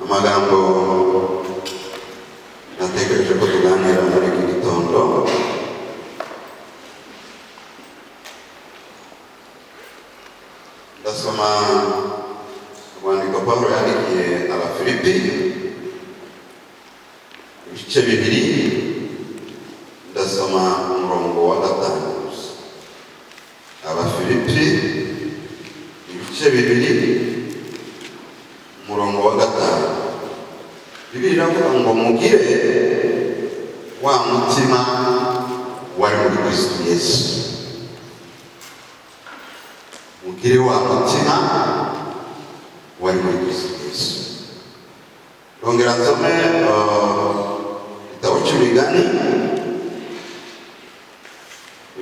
amagambo natekereje ko tuganira muri iki gitondo ndasoma urwandiko Pawulo yandikiye Abafilipi ibice bibiri ndasoma umurongo wa 5 Abafilipi ibice bibiri umurongo wa 5 Bibiliya iravuga ngo mugire wa mutima wari muri Kristo Yesu. Mugire wa mutima wari muri Kristo Yesu. Rongera nsome igitabo cy'Imigani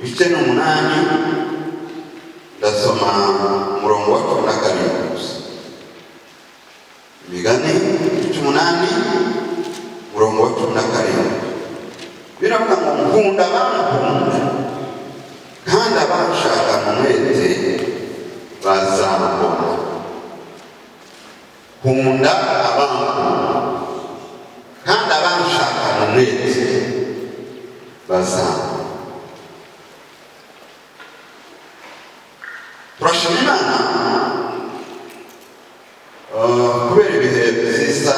ibice 8 ndasoma umurongo wa 17 gusa. Imigani 8 umurongo wa 17 biravuga ngo nkunda bankunda kandi abanshaka umwete bazambona. Nkunda abankunda kandi abanshaka umwete bazambona. Turashima Imana kubera ibihe byiza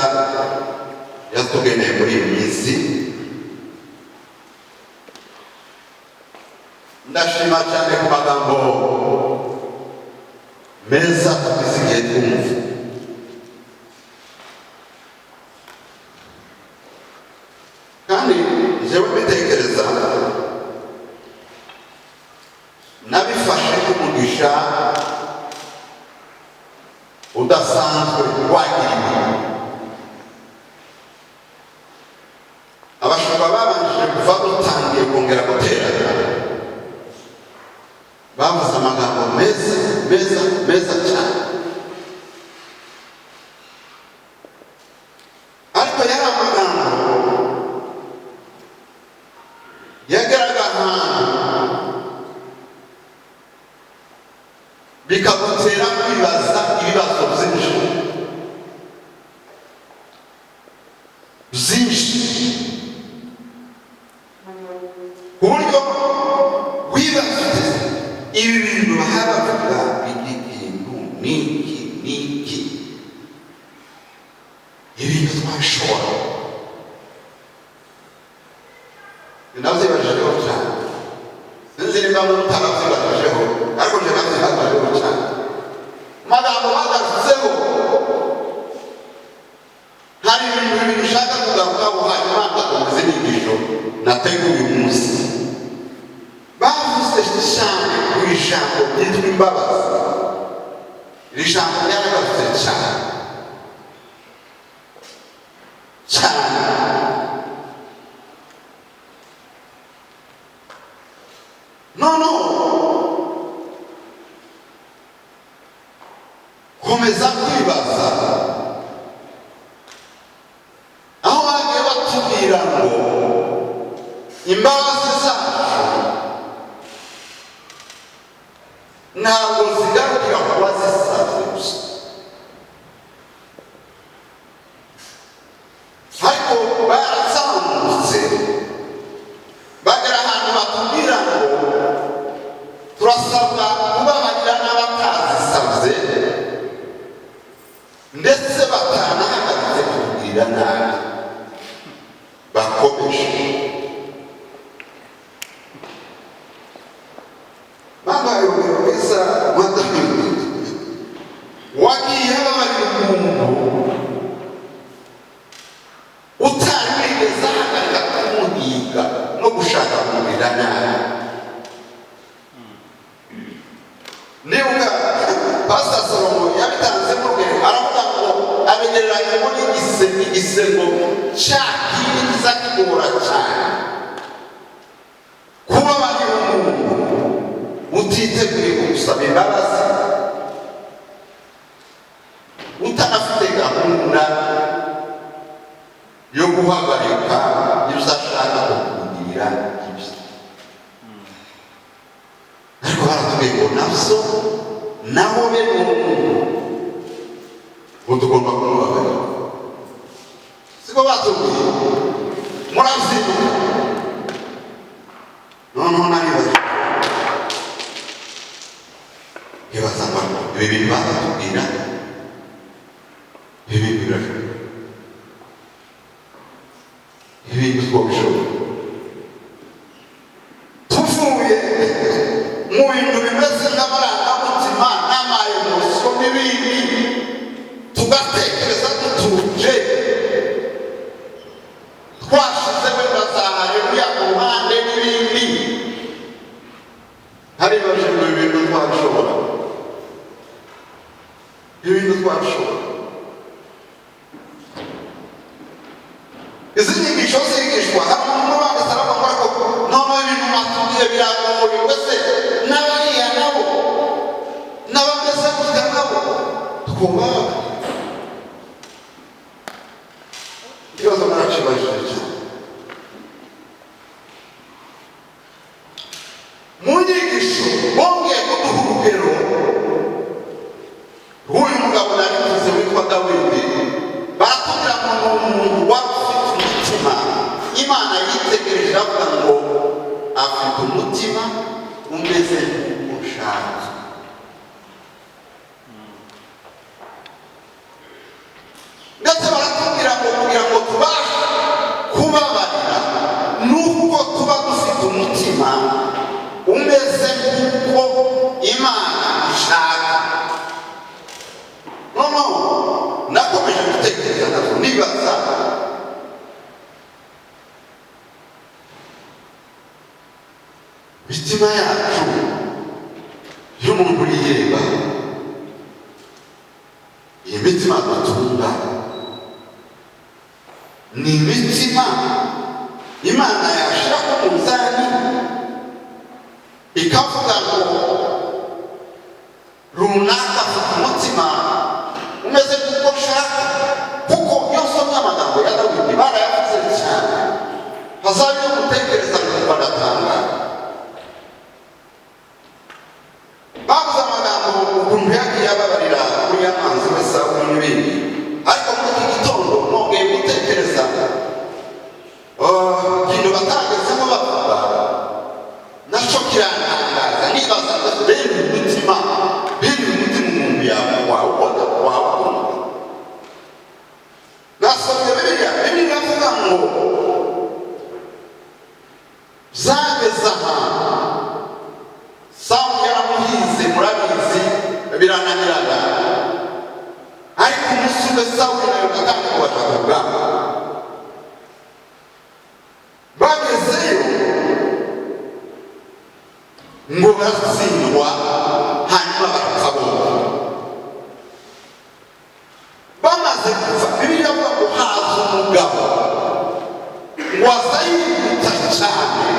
yatugeneye muri iyi minsi. Ndashima cyane ku magambo meza tuzigiye twumva. Kandi jewe mbitekereza nabifashe nk'umugisha udasanzwe wagiriwe. Abashumba babanje kuva dutangiye kongera guterana bavuze amagambo meza cyane, ariko yari amagambo yageraga ahantu bikagutera kwibaza ibibazo byinshi ku buryo wibaza ibi bintu bahabavuga iki kintu niki ibintu twabishobora. Nabyibajijeho cyane, sinzi niba mutarabyibajijeho, ariko njye nabyibajijeho cyane. Amagambo bagaruzeho hari ibintu bibiri ushaka kugarukaho, hanyuma ngakomeza inyigisho nateguye uyu munsi. Bavuze cyane ku ijambo ryitwa imbabazi. Iri jambo ryaragarutse cyane noneho komeza kwibaza aho bagiye batubwira ngo imbabazi zacu ntabwo zigarukira kuba zisanzwe gusa, ariko barazamutse bagera ahantu batubwira ngo turasabwa kubabarira n'abatazisabye ndetse batanahagaritse kutugirira nabi bakomeje. Babaye urugero rwiza rw'Dawidi wagiye ababarira umuntu utari wigeze ahagarika kumuhiga no gushaka kumugirira nabi. Nibuka Pastor Salomo yabitanzemo urugero aravuga ngo abigereranya muri igisego cya kindi kiza kigora cyane kuba bari umuntu utiteguye gusaba imbabazi, utanafite gahunda yo guhagarika ibyo uzashaka kukugirira ibyo. Ariko baratubwiye ngo nabyo naho be n'umuntu ngo tugomba kumubabarira. ibi birashoboka, ibi twabishobora tuvuye mu bintu bimeze nk'amarangamutima n'amayemosiyo n'ibindi, tugatekereza dutuje, twashize wenda za haleluya ku ruhande n'ibindi, haribaje ngo ibintu twabishobora, ibintu twabishobora. Izi nyigisho zigishwa hari umuntu wanditse aravuga ko noneho ibintu mwatubwiye biragoye, wese n'abariya nabo n'abameze gutya nabo twubaha. Ikibazo narakibajije cyane mu nyigisho, bongeye kuduha urugero rw'uyu mugabo nari mvuze witwa Dawidi. Baratubwira ngo ni umuntu wari ufite umutima, Imana yitegereje avuga ngo afite umutima umeze nk'ushaka. Ndetse baratubwira ngo kugira ngo tubashe kubabarira nuko tuba dufite umutima umeze nk'uko Imana ishaka. Noneho nakomeje gutekereza nabwo nibaza, imitima yacu y'umuntu yireba, iyi mitima dutunga ni imitima Imana yashira ku munzani ikavuga ngo runaka afite umutima umeze nk'uko nshaka. Kuko iyo usomye amagambo ya Dawidi barayavuze cyane, hazabe gutekereza ngo baratanga. Bavuze amagambo ukuntu yagiye ababarira kuri ya manzi we Sawuli n'ibindi, ariko muri iki gitondo nongeye gutekereza ikintu batagezemo bavuga, nacyo kirantangaza. Nibaza ngo bene umutima umuntu wawubona wawukunda. Nasomye Bibiliya iravuga ngo zageze ahantu Sawuli yaramuhize, murabizi birananirana, ariko umunsi umwe Sawuli na Yonatani bashaka urugamba. Bagezeyo ngo baratsindwa, hanyuma barakabona. Bamaze kuva, Bibiliya ivuga ngo haza umugabo ngo aza yihuta cyane,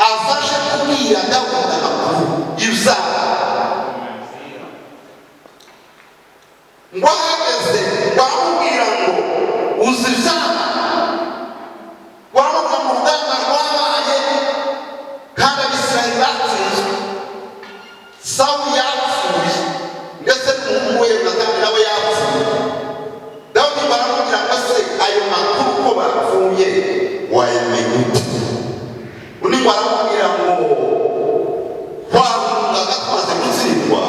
azaje kubwira Dawidi amakuru y'ibyaha. Ngo ahageze baramubwira ngo uzi ibyaha, baramubwira ngo urugamba rwabaye kandi Abisirayeli batsinzwe, Sawuli yapfuye ndetse n'umuhungu we Yonatani nawe yapfuye. Dawidi baramubwira ngo se ayo makuru ko bapfuye wayamenye ute? Undi ngo aramubwira ngo twarungaga tumaze gutsindwa,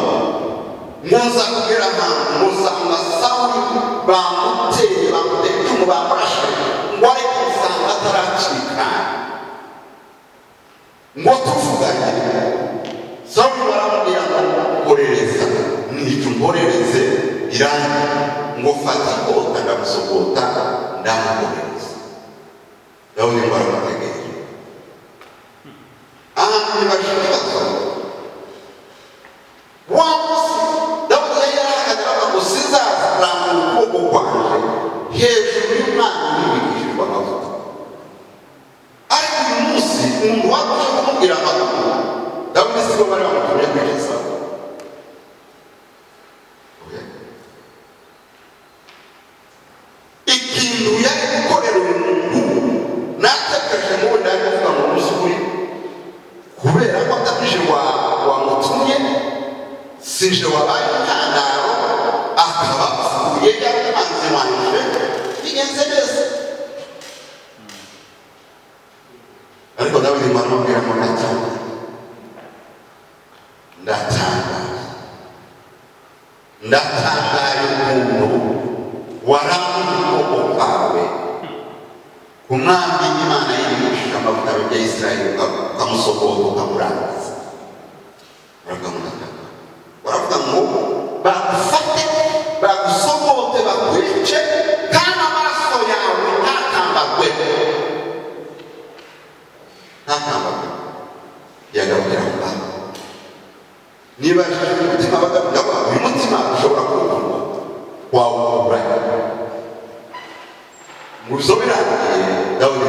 ngo nza kugera ahantu ngo usanga Sawuli bamuteye icumu bamurashe, ngo ariko usanga ataracika. Ngo tuvuganye Sawuli baramubwira ngo mporereza, mwica umporereze irangi, ngo fata ikota ndamusogota ndamuporereza. Dawidi ngo aramutegera. Ahantu ntibashije basohoka wa munsi Dawidi yari yarahakanye avuga ngo sinzazamura ukuboko kwanje hejuru y'umwana w'ibigishijwe amavuta. Ariko uyu munsi umuntu wabasha kumubwira amakuru, Dawidi sibo bari bamutumye kwica. Ikintu yari gukorera uyu muntu natekereje ngo wenda yari kuvuga ngo umusukuri, kubera ko atamije wamutumye, sije wabaye intandaro, akaba apfuye yari umwanzi wanje, bigenze neza. Ariko Dawidi ngo aramubwira ngo ndatangaye warambuye ukuboko kwawe ku mwami Imana y'ibishusha amavuta bya Isirayeli ukamusogota ukamurangiza. Baravuga ngo bagufate bagusogote bakwice kandi amaraso yawe ntakambagwe yagarukira mu bantu. Niba umutima bagabanya wawe uyu mutima ushobora kuwukura wawukura mu bizo birangiye. Dawidi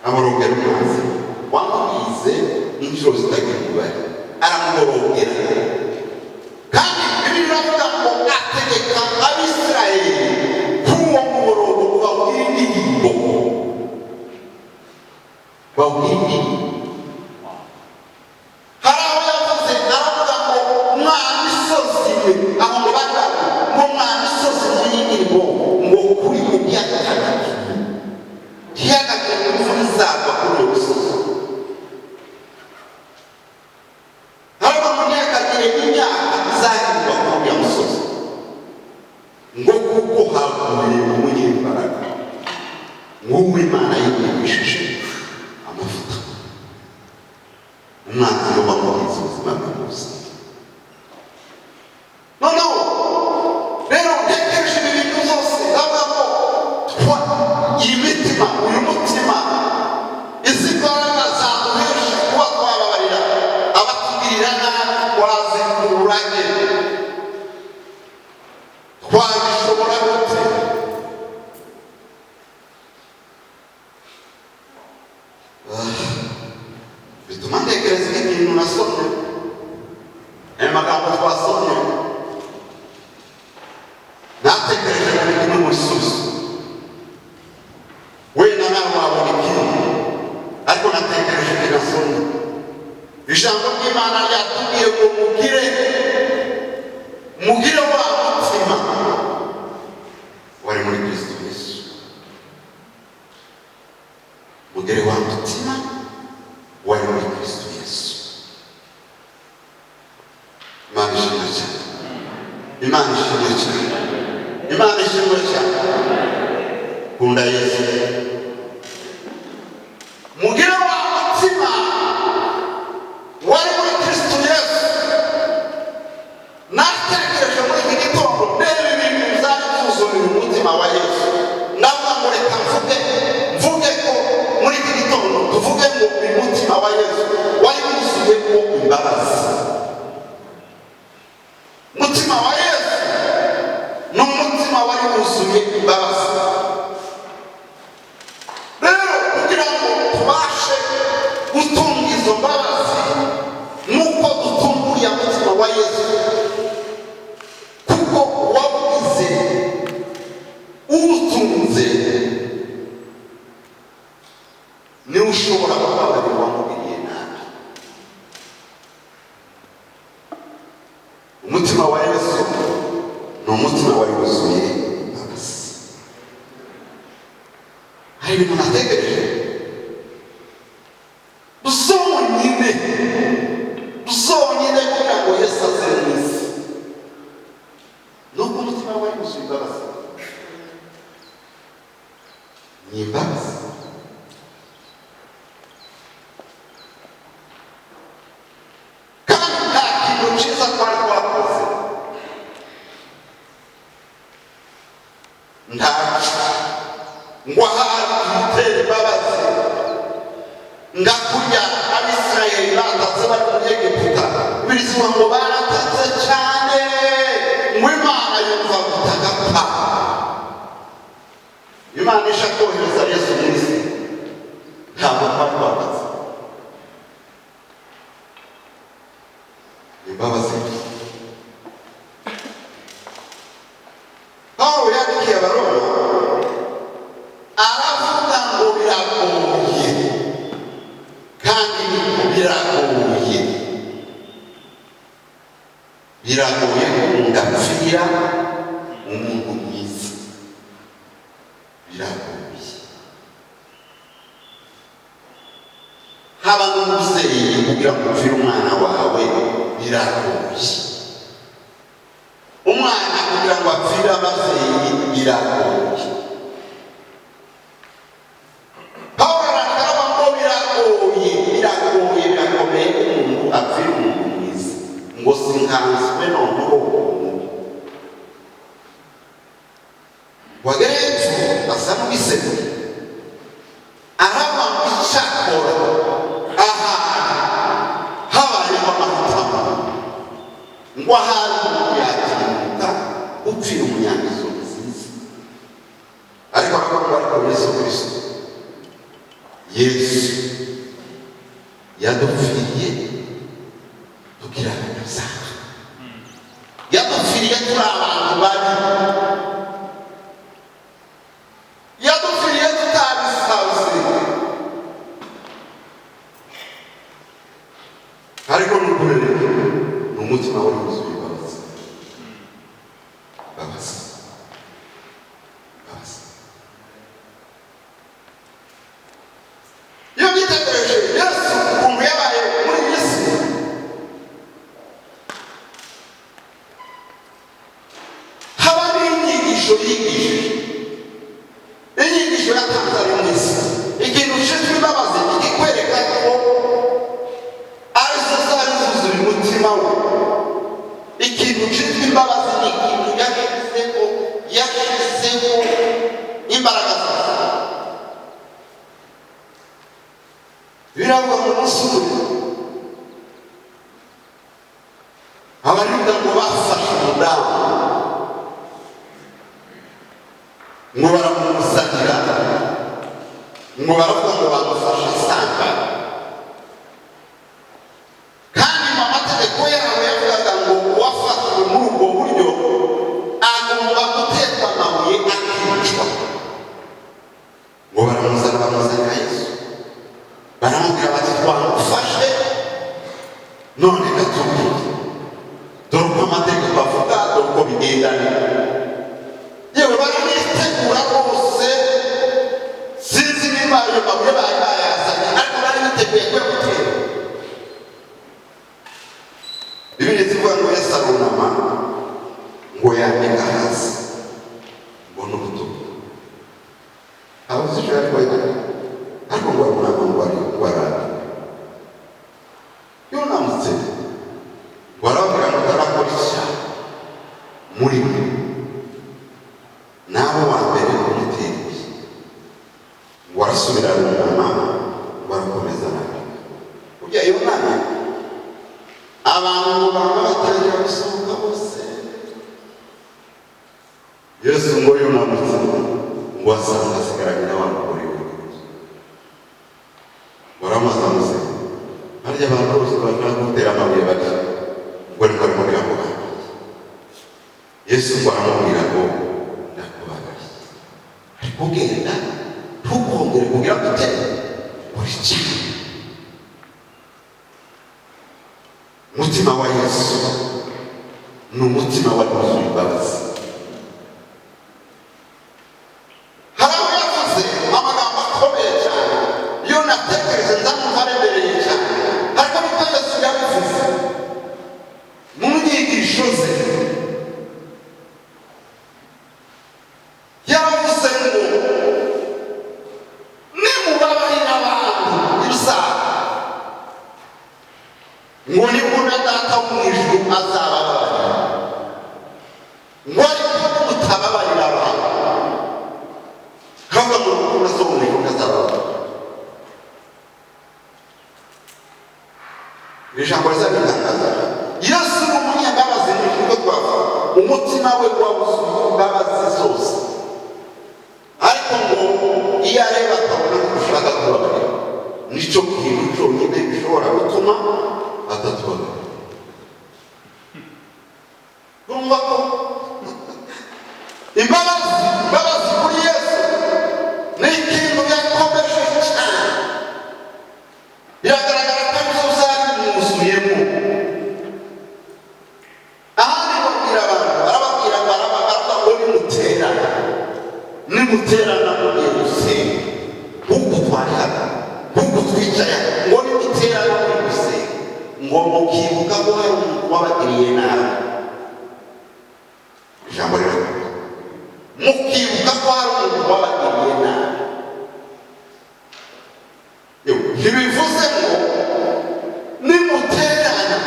aramurogera umwanzi wamwize inshuro zitagira umubare, aramurogera. Kandi Bibiliya iravuga ngo ategeka Abisirayeli k'uwo muborogo bawubwira indirimbo, bawubwira indirimbo. Hari aho yavuze aravuga ngo mwana isozi we, aho ngo bavuga ngo mwana isozi y'indirimbo ngo kuri mu byatakaje ntiyagakwiye imvura izagwa kuri uwo musozi. Haravuga ngo ntiyakagire imyaka izahingwa kuri uriya musozi ngo kuko haguye umunyembaraga nk'uwo Imana yigishije amavuta. Umwanzi yo bamuhiza ubuzima bwe bwose. Noneho rero ntekereje ibi bintu zose ndavuga ngo iyi mitima, uyu mutima, izi mbaraga zaduhesha kuba twababarira abatugirira nabi twazikuranye, twabishobora gute? Bituma ntekereza ikintu nasomye, aya magambo twasomye natekereje muri kimwe mu bisubizo. Wenda nawe wabona ikintu, ariko natekereje kinasomye. Ijambo ry'Imana ryatubwiye ngo mugire wa mutima wari muri Kristo Yesu. Mugire wa mutima wari muri Kristo Yesu. Imana ishimwe cyane. Imana ishimwe cyane. Imana ishimwe cyane. Kunda Yesu. Mugire wa mutima wari muri Kristo Yesu. Natekereje muri iki gitondo ndeba ibintu bizabuzurira umutima wa Yesu. Ndavuga ngo reka mvuge ko muri iki gitondo tuvuge ngo uyu mutima wa Yesu wari wuzuyemo imbabazi. Umutima wa Yesu ni umutima wari wuzuye imbabazi. Rero kugira ngo tubashe gutunga izo mbabazi nuko dutunga uriya mutima wa Yesu, kuko wabugize uwutunze niwe ushobora kubabarira uwamugiriye nabi. Umutima wa Yesu ni umutima wari wuzuye imbabazi. Hari ibintu natekereje zonyine kugira ngo Yesu aze mu isi, nuko umutima wari wuzuye imbabazi. Ni imbabazi. Kandi nta kintu cyiza twari twakoze, ntacyo ngo ahari tumutere imbabazi nga kurya Abisirayeli batatse bari muri Egiputa. Birizwa ngo baratatse cyane ngo Imana yumva gutaka pa. Imana ishaka kohereza Yesu mu isi, ntabwo twari twatatse. Imbabazi. Pawulo yandikiye Abaroma aravuga ngo biragoye, kandi biragoye kundapfira umuntu mwiza. Biragoye. Haba n'umubyeyi kugira ngo upfire umwana wawe biragoye. Umwana kugira ngo apfire ababyeyi biragoye. Pawulo aravuga ngo biragoye birakomeye umuntu apfira umuntu mwiza ngo sinkanzwe noneho wagerenze asa n'uwiseguye araba ngo icyakora ahantu habayeho amahitamo ngo ahari umuntu yatinyuka upfira umunyangezo nziza, ariko aravuga ngo ariko Yesu Kristo, Yesu yadupfiriye tukirangira ibyaha, yadupfiriye turi abantu babi, yadupfiriye tutabisaze, ariko n'ukurere ni umutima wari wuzuye imbabazi. Iyo byitegereje Yesu ukuntu yabaye muri iyi si, haba n'inyigisho yigishije, inyigisho yatanze ari mu isi, ikintu ushinzwe imbabazi ikikwereka ko arizo zari zuzuye umutima we. Ikintu ushinzwe imbabazi ni ikintu yashyizeho imbaraga zazo. Biravuga mu munsi umwe abarinda ngo bafashe umudamu ngo baramuzanira, ngo baravuga ngo bamufashe asanga, kandi mu mategeko yabo yavugaga ngo uwafashwe muri ubwo buryo agomba guterwa amabuye akicwa. Ngo baramuzana bamuzanira Yesu, baramubwira bati twamufashe none gatubwire, dore uko amategeko avuga, dore uko bigendana. Yewe baranitegura rwose, sinzi niba ayo mabuye bari bayazanye, ariko bari biteguye kuyamutera. Bibiliya ivuga ngo Yesu arunama ngo yandika hasi ngo n'urutugu, abuzije ariko ariko ngo arunama ngo arara. Yunamutse barabwira ngo tarakora icyaha muri mwe, nawe wa mbere umutereye. Ngo arasubira arunama ngo arakomeza nawe. Burya Yunani abantu ngo baba batangira gusohoka bose. Yesu ngo yunamutse ngo asanga asigaranye n'abantu mugore we, baramuzamutse harya abantu bose bashaka gutera amabuye bati ngo ni muri mubwira ngo bambaye. Yesu ngo aramubwira ngo ndakubabariye, ariko ugenda ntukongere kugira ngo utere buri kimwe. Umutima wa Yesu ni umutima wari wuzuye imbabazi. Hari aho yavuze amagambo akomeye cyane, iyo natekereje nzamumva aremereye cyane, ariko niko Yesu yabivuze mu nyigisho ze. Yaravuze ngo nimubabarira abantu ibyaha ngo nibwo na Data wo mu ijuru azababarira, ngo ariko nimutababarira abantu hava mu rukundo zo mu ijuru azababarira. Ijambo rizabitangaza. Yesu ni umunyambabazi, niko twavuga, umutima we wawuzuye imbabazi zose, ariko ngo iyo areba akabona ko ushaka kubabarira, nicyo kintu cyonyine gishobora gutuma atatubabarira. Urumva ko imbabazi kuri Yesu ni ikintu yakomeje cyane. Biragaragara ko arizo zari bimwuzuyemo. Ahandi babwira abantu, barababwira ngo nimuterana muri gusenga, nk'uko twari hano, nk'uko twicaye, ngo nimuterana muri gusenga, ngo mukibuka ko hari umuntu wabagiriye nabi. Ijambo riravuga mukibuka ko hari umuntu wabagiriye nabi. Ntibivuze ngo nimuterana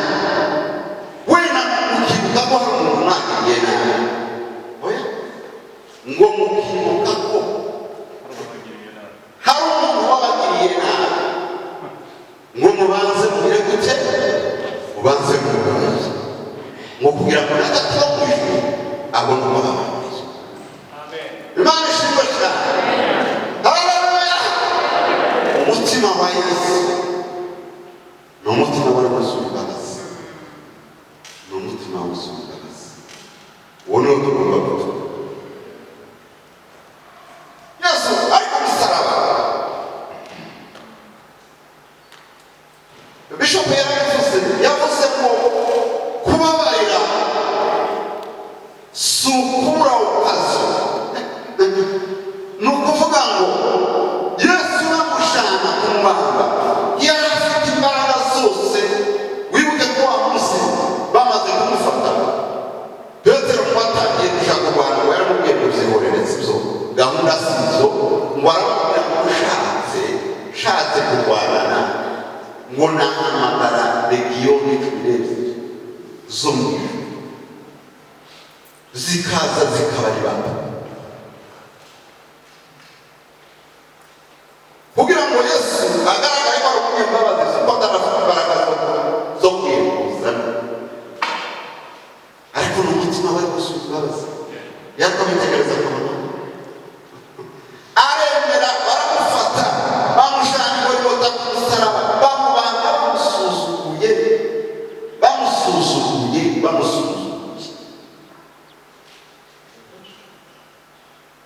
wenda mukibuka ko hari umuntu wabagiriye nabi. Oya, ngo mukibuka ko hari umuntu wabagiriye nabi, ngo mubanze mugire gute, mubanze mubabaze, ngo kugira ngo natatiba mu ijuru abone umubabazi. Imana ishimwe cyane. Haleluya. Umutima wa Yesu ni umutima w'urukundo imbabazi, ni umutima w'urukundo imbabazi. Uwo ni wo tugomba kuvuga. Yesu ari ku musaraba. Bishop yavuze ko kubabarira si ukubura ukazo. Ni ukuvuga ngo Yesu bamushana ku mubamba yari afite imbaraga zose. Wibuke ko wa munsi bamaze kumufata, Petero twatangiye gushaka kurwana ngo yaramubwiye ngo uzihorere sibyo, gahunda sizo, ngo aramubwira ngo ushatse kurwanana ngo nahamagara legiyoni 12 zo mu ijuru zikaza zikabaribata kugira ngo Yesu agaragare ko ari umunyambabazi, kuko atarafite imbaraga zo kwiyemuzana, ariko n'umutima wari wuzuye imbabazi. Yakomitegereza ku manywa aremera, baramufata bamushana igorigota ku musaraba, bamubanga bamusuzuguye.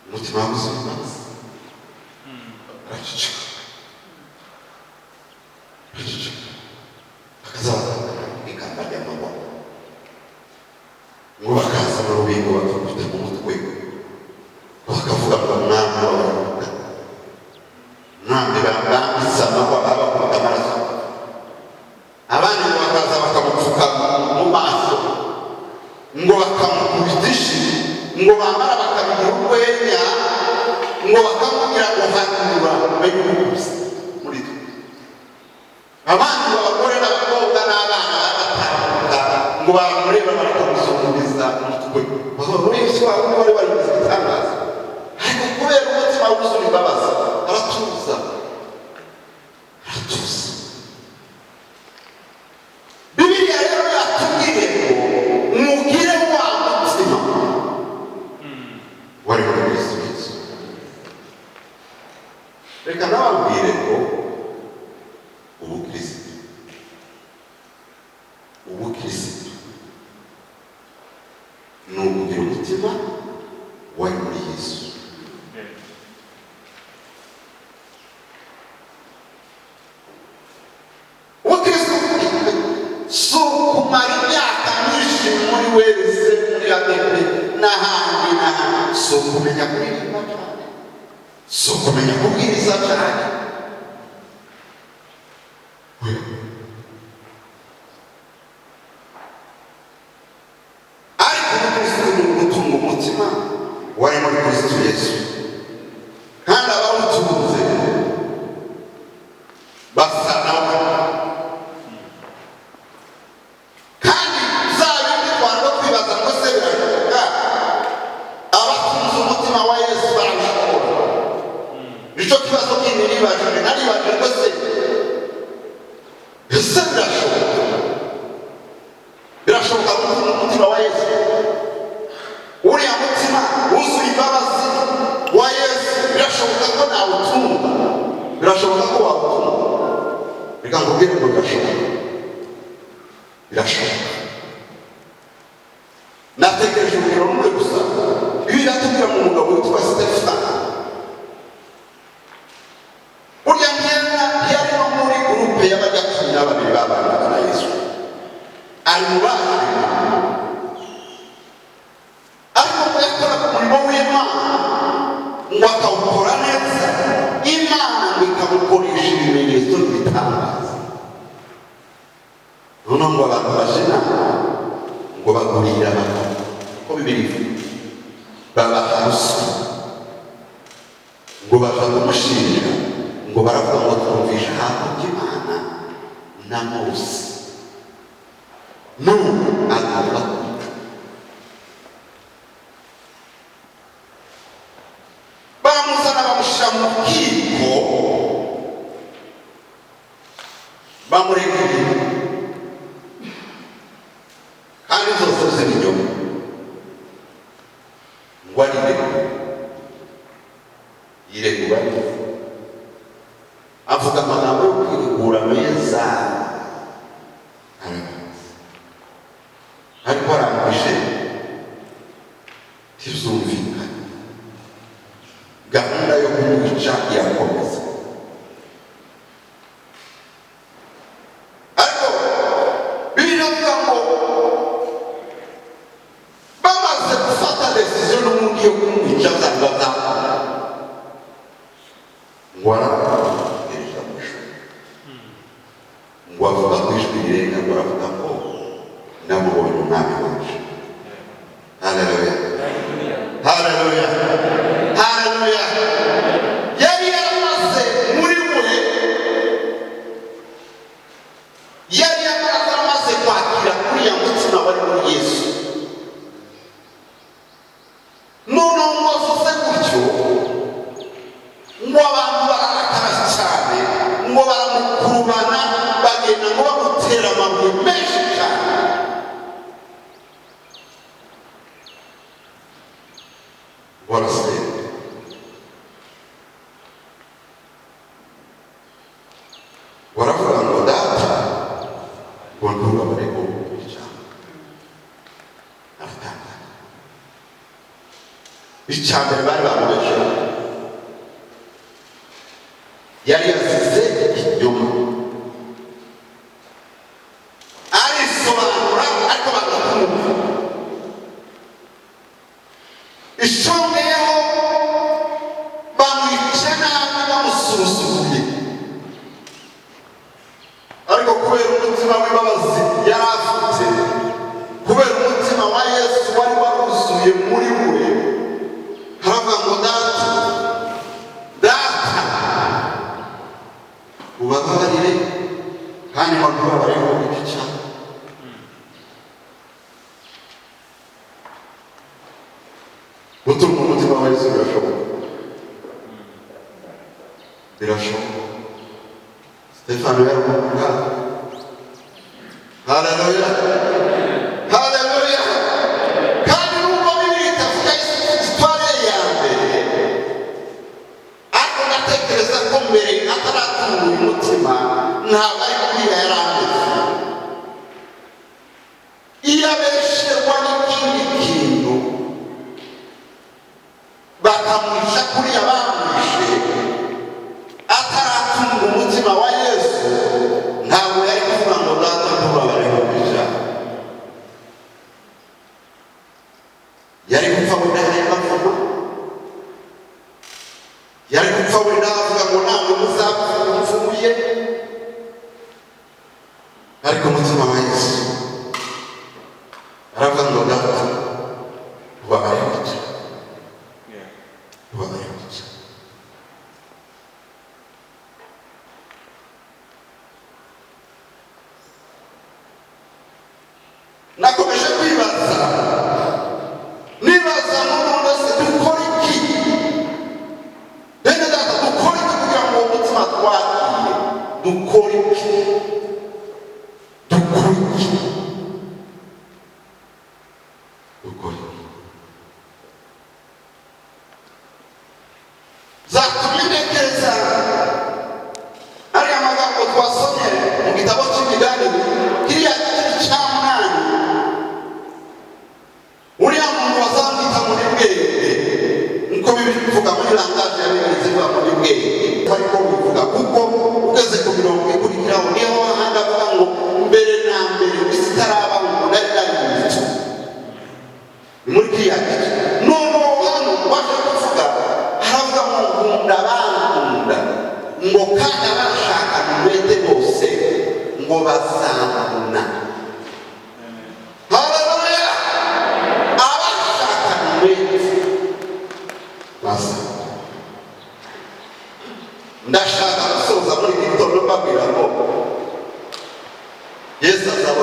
Umutima wuzuye imbabazi araceceka, bakazabazana ikamba ry'amaboko, ngo bakaza mu rubingo bakafite mu mutwe, bakavuga ngo mwami w'abaruka, mwami bambitse amahwa abakunda amaraso. Abandi ngo bakaza bakamupfuka mu maso, ngo bakamukubita ishi, ngo bamara bakabigira urwenya, ngo bakamubwira ngo hanura umenye umukubise muri twe. Abandi abagore n'abakobwa n'abana baratambuka, ngo bamureba barakamuzunguza umutwe. Muri Yesu wari warigize igitangaza, ariko kubera umutima wuzuye imbabazi aratuza. Bibiliya rero yatubwiye ngo mugire wa mutima wari muri Kristo Yesu. Reka nababwire ngo ubukristo ni ukugira umutima wari muri Yesu. Ubukristo si ukumara imyaka myinshi muri wese, muri ADP n'ahandi n'ahandi. Si ukumenya kuririmba cyane, si ukumenya kubwiriza cyane, ariko ubukristo ni ugutunga umutima wari muri Kristo Yesu, kandi abawutunze basa nawe. Kandi zabindi twanga kwibaza ngo se birashoboka, abatunze umutima wa Yesu barabishobora. Nicyo kibazo kindi nibajije, naribajije ngo se birashoboka? Birashoboka gutunga umutima wa Yesu? Uriya mutima wuzuye imbabazi wa Yesu birashoboka ko nawutunga? Birashoboka ko wawutunga? Reka nkubwire ngo birashoboka. Birashoboka. Natekereje urugero rumwe gusa. Bibiliya iratubwira mu mugabo witwa Stefano. Burya ntiyari no muri gurupe y'abajya cumi na babiri babanaga na Yesu, ari mu baje, ariko ngo yakoraga umurimo w'Imana, ngo akawukora neza, Imana ngo ikamukoresha ibimenyetso n'ibitangaza. noneho ngo abantu bajena ngo bagurira abantu uko bibiri babaha ruswa ngo baja kumushinja ngo baravuga ngo twumvisha hakurya Imana na Mose agomba kwica. Bamuzana bamushyira mu rukiko bamurekeye kandi zose z'ibinyoma ngo ariregure yiregura avuga amagambo yo kwiregura meza ariko arangije ntizumvikane gahunda yo kumwica irakomeza. ariko Bibiliya ivuga ngo bamaze gufata decision n'ubundi yo kumwica bazakora ngo aragereza mu ishuri ngo avuga ko ijwi rirenga ngo aravuga ko namubonye umwami wacu. Haleluya, haleluya, haleluya. Yari yaramaze muri we, yari yaramaze kwakira kuriya mutima wari muri Yesu. Noneho ngo avuze gutyo ngo abantu bararakara cyane ngo baramukurubana bagenda ngo bamutera amabuye menshi cyane. Barasenga baravuga ngo data ngo ntubabare ko icyaha aratangana. Icya mbere bari bamubesha yari yasize ikinyoma arisobanura ariko bagakumva ishongeyeho bamwica nabi bamusuzuguye. ariko kubera umutima w'imbabazi yari afite, kubera umutima wa Yesu wari waruzuye muri we, haravuga ngo data ubabarire kandi bakubabarire mu gihe cyawe. Gutuma umutima wa Yesu birashoboka, birashoboka. Stefano yari umuvuga. Haleluya, haleluya. kandi nubwo Bibiliya itavuga isitware ya mbere, ariko ndatekereza ko mbere ataratunga umutima ntabwo ari kuriya yari ameze. iyo abesherwa n'ikindi kintu bakamwica kuriya bamwishe ataratunga umutima wa Yesu, ntabwo yari kuvuga ngo data ntubabare mu ijana. yari gupfa wenda ayabavuma, yari gupfa wenda avuga ngo ntabwo muzapfa mupfuye, ariko umutima wa Yesu aravuga ngo data ntubabare mu ijana, ntubabare mu ijana. nakomeje kwibaza nibaza n'ubundi se dukora iki? bene data dukora iki kugira ngo uwo mutima twakiye? dukora iki? dukora iki? dukora iki? zatumye ntekereza ariya magambo twasomye mu gitabo cy'imigani kiriya gice cya munani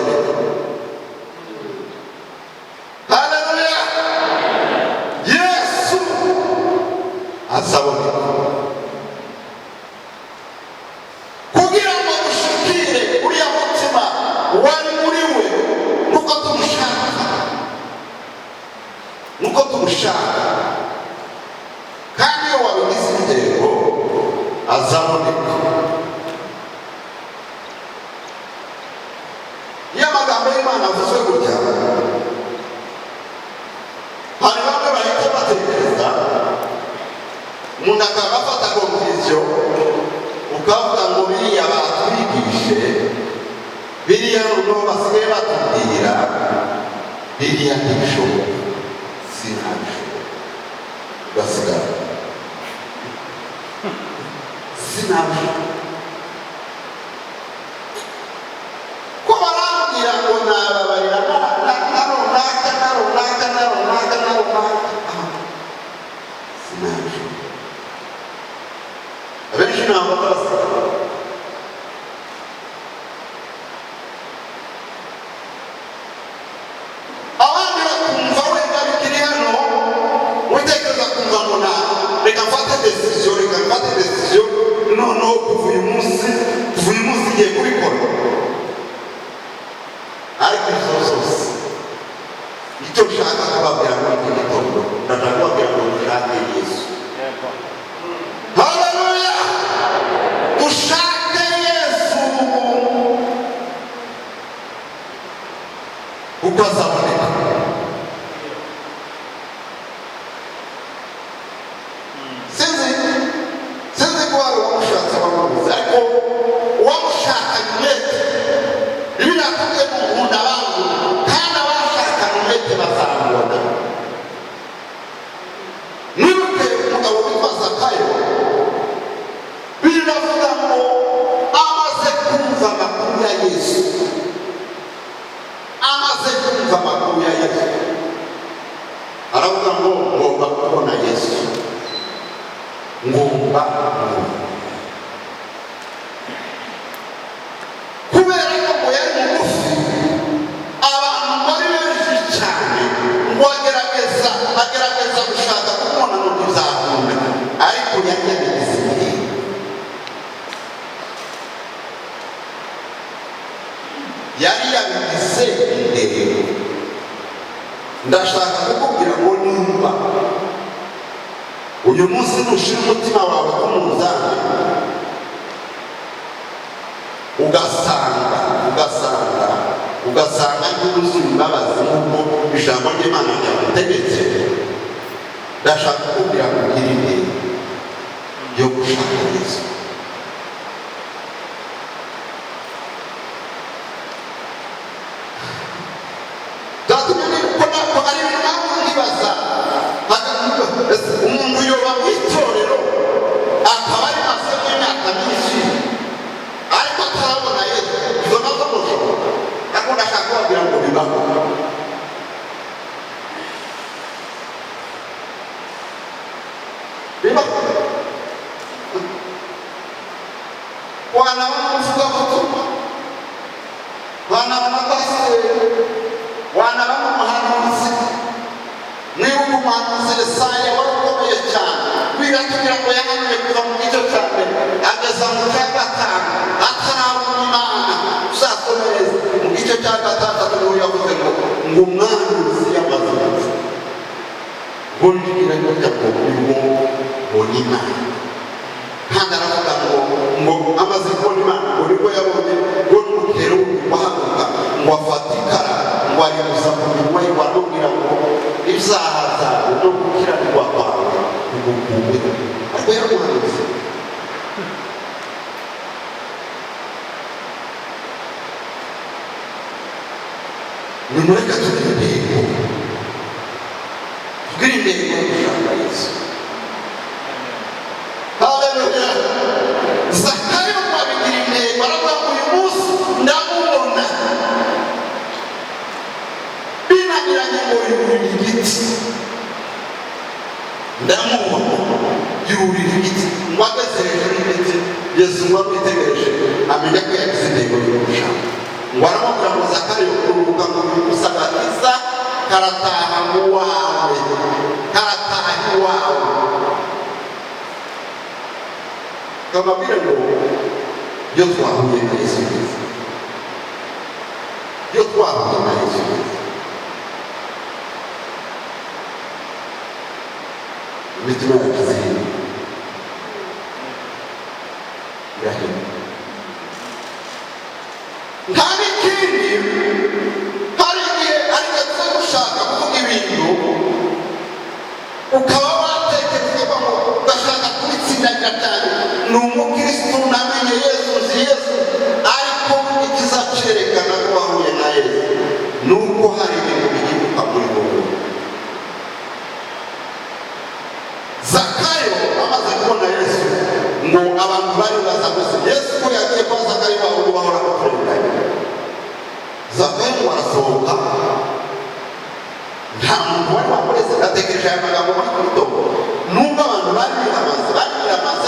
azaboneka. Haleluya! Yesu azaboneka kugira ngo dushikire uriya mutima wari muri we nuko tumushaka kandi iyo wabigize intego azaboneka. Iyo amagambo y'Imana avuzwe gutya hari bamwe bahita batekereza, umuntu akaba afata konkiriziyo ukavuga ngo biriya batwigishe, biriya noneho basigaye batubwira, biriya ntibishoboka, sinabishobora, ugasigara sinabishobora. Ko barambwira ngo nababarira na runaka sinabishobora. Abenshi ntabwo barasigara. Abandi bakumva wenda bikiri hano, witekereza kumva ngo reka mfate decision noneho kuva uyu munsi igiye kubikora. Ariko izo zose icyo ushaka kubabwira muri iki gitondo, ndashaka kubabwira ngo dushake Yesu. Haleluya! Dushake Yesu kuko azaboneka. Sinzi ko hari uwamushatse wamubuze, ariko uwamushakanye umwete, Bibiliya iratubwiye ngo nkunda abantu kandi abashakanye umwete bazamubona. Mwibuke umugabo witwa Zakayo, Bibiliya iravuga ngo amaze kumva amakuru ya Yesu, aravuga ngo ngomba kubona Yesu, ngomba kubera ko yari mugufi, abantu bari benshi cyane, ngo agerageza gushaka kumubona ngo ntibizakunda, ariko yari yabigize intego. Ndashaka kukubwira ngo nimba uyu munsi nushira umutima wawe ku munzani ugasanga yuzuye imbabazi nk'uko ijambo ry'Imana ryagutegetse, ndashaka kukubwira ngo ugire intego yo gushaka Yesu. Umuntu yoba mu itorero akaba ari maze imyaka myinshi ariko atarabona Yesu, ibyo nabyo ntushobora. Ariko ndashaka kubabwira ngo bibaho. Wanabona umuvugabutumwa, wanabona pasiteri, wanabona umuhanuzi. Mwibuke umuhanuzi Yesaya wari ukomeye cyane, biratubwira ngo yahanuye kuva mu gice cya mbere ageza mu cya gatanu atarabona Imana. Uzakomereza mu gice cya gatandatu niho yavuze ngo umwami yamaze gupfa, ngo nibwira gutya ngo mbona Imana. Kandi aravuga ngo amaze kubona Imana ngo nibwo yabonye ngo n'umukero wahaguruka ngo afate ikara ngo aribuza ku minwa ye, waramubwira ngo ibyaha byawe no gukiranirwa kwawe bigukuweho. Ariko yaramuhanuye. Nimureka tugire intego yo gushaka Yesu. Haleluya! Zakayo abigira intego, aravuga ngo uyu munsi ndamubona. Binaniranye ngo yurire igiti, ndamubona yurire igiti, ngo ageze hejuru y'igiti. Yesu ngo amwitegereje amenya ko yagize intego yo gushaka. ngo aramubwira ngo Zakayo kuruhuka ngo usagakiza karataha muwawe, karataha iwawe. Kababwira ngo iyo twahuye na Yesu Kristo, iyo twahuye na Yesu Kristo, imitima yacu irahinduka, irahinduka. Nta n'ikindi, hari igihe ariko tuza gushaka kuvuga ibintu ukaba watekereza ngo ugashaka kubitsindagira cyane. Ni umukristo namenye Yesu, nzi Yesu, ariko ikizacerekana ko wahuye na Yesu ni uko hari ibintu bihinduka muri wowe. Zakayo amaze kubona Yesu, ngo abantu bari bazamuze Yesu ko yagiye kwa Zakayo bahora bahora bakurenganya. Zakayo ngo arasohoka, nta muntu wari wamureze. Atekereje aya magambo muri Kristo, nubwo abantu bari biramaze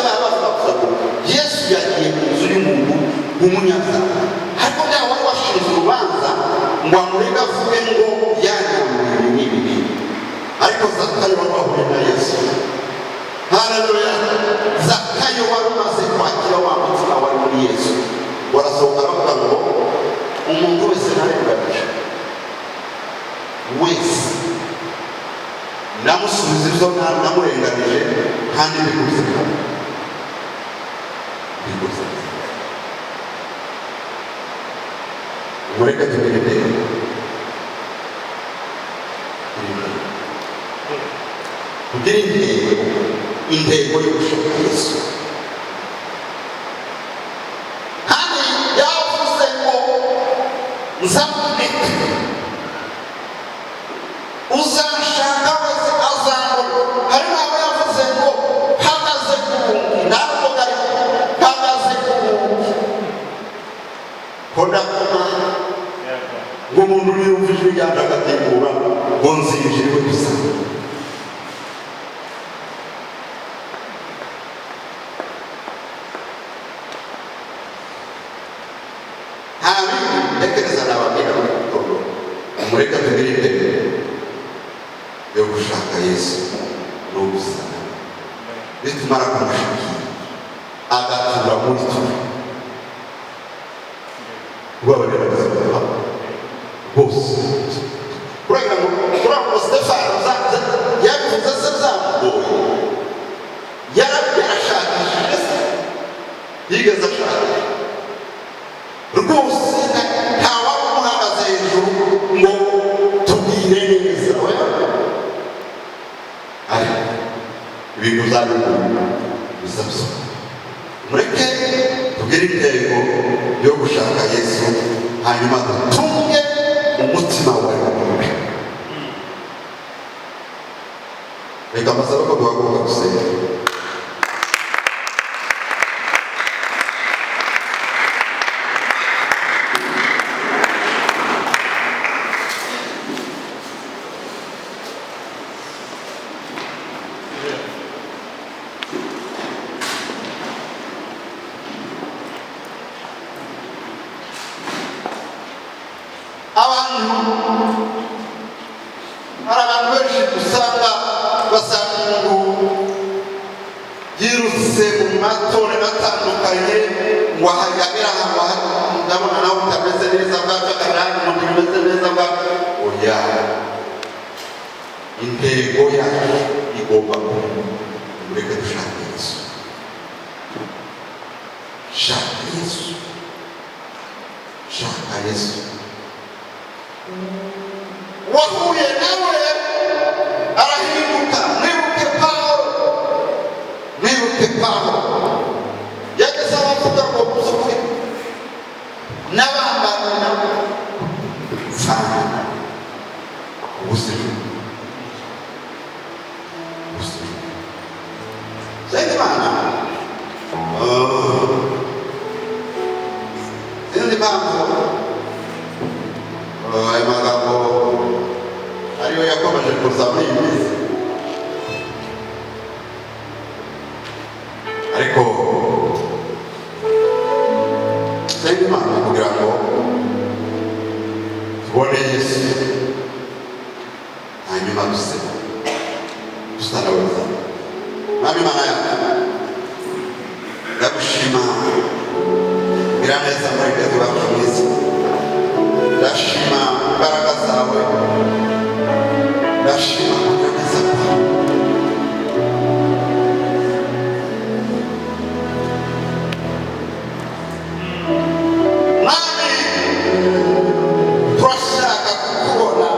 bavuga ko Yesu yagiye mu nzu y'umuntu w'umunyabyaha, ariko byaba wari washinze urubanza ngo amurega avuge ngo yanyambuye n'ibi. Ariko Zakayo wari wahuye na Yesu. Haleluya. Zakayo wari umaze kwakira wa mutima wari muri Yesu, warasohoka aravuga ngo umuntu wese narenganije wese namusubiza ibyo namurenganije kandi mbikuzika. Mureka tubirebe kugira intego yo gushaka Yesu. Kandi yavuze ngo nzamureke, uzanshaka wese azambona. Hari n'abo yavuze ngo hagaze ku buntu, ntabwo ari hagaze ku buntu kodakoma ngo umuntu yumva ijwi ryanjye agategura ngo nzinjirwe gusa. Mureka tugirire yo gushaka Yesu no gusana, nitumara kumushakira agatura muri twe ubabarira bazaba bose. Uragira ngo Stefano yabivuze se byamugoye, yarashakishije se, yigeze ashaka rwose, ntawaba umuhagaze hejuru ngo tubwire neza. Ariko ibintu byaruguru bizabyo. Mureke tugire intego yo gushaka Yesu, hanyuma dutunge umutima wawe mubi. Reka mbasaba ko duhaguruka gusenga. Hari abantu benshi usanga basanga umuntu yirutse mu matorero atandukanye ngo ahagera ahantu ndabona nawe utameze neza bwacu, akaranga umuntu umeze neza bwacu. Oya, intego yacu igomba mureke dushaka Yesu. Shaka Yesu, shaka Yesu. Wahuye nawe arahinduka. Mwibuke Pawulo yageze abavuga ngo musukuri n'abambana nabo fana ubuzima sinzi mana sinzi mpamvu aya magambo ariyo yakomeje kuza muri iyi minsi, ariko senga Imana kugira ngo ubone Yesu hanyuma dusarabuza. Mwami Mana yacu ndagushima biraneza murengezi wacu mwiza, ndashima imbaraga zawe, ndashima kuganeza kwawe. Mwami turashaka kukubona,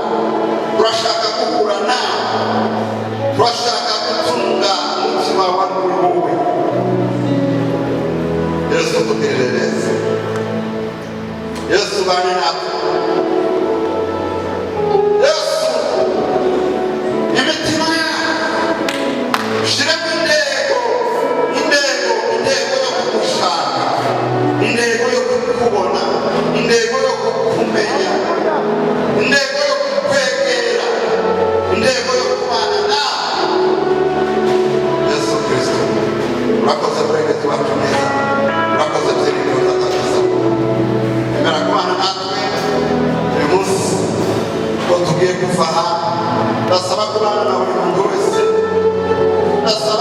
turashaka guhura nawe, turashaka gutunga umutima wawe muri wowe. Yesu tugirire neza, Yesu bane natwe, Yesu imitima yacu shiremo intego yo kugushaka, intego yo kukubona, intego yo kukumenya, intego yo kukwegera, intego yo kubana nawe. Yesu Kristo urakoze murengezi wacu mwiza, urakoze byiringiro z'agakiza. Emera kubana natwe uyu munsi ko tugiye kuva aha. Ndasaba kubana na buri muntu wese, ndasaba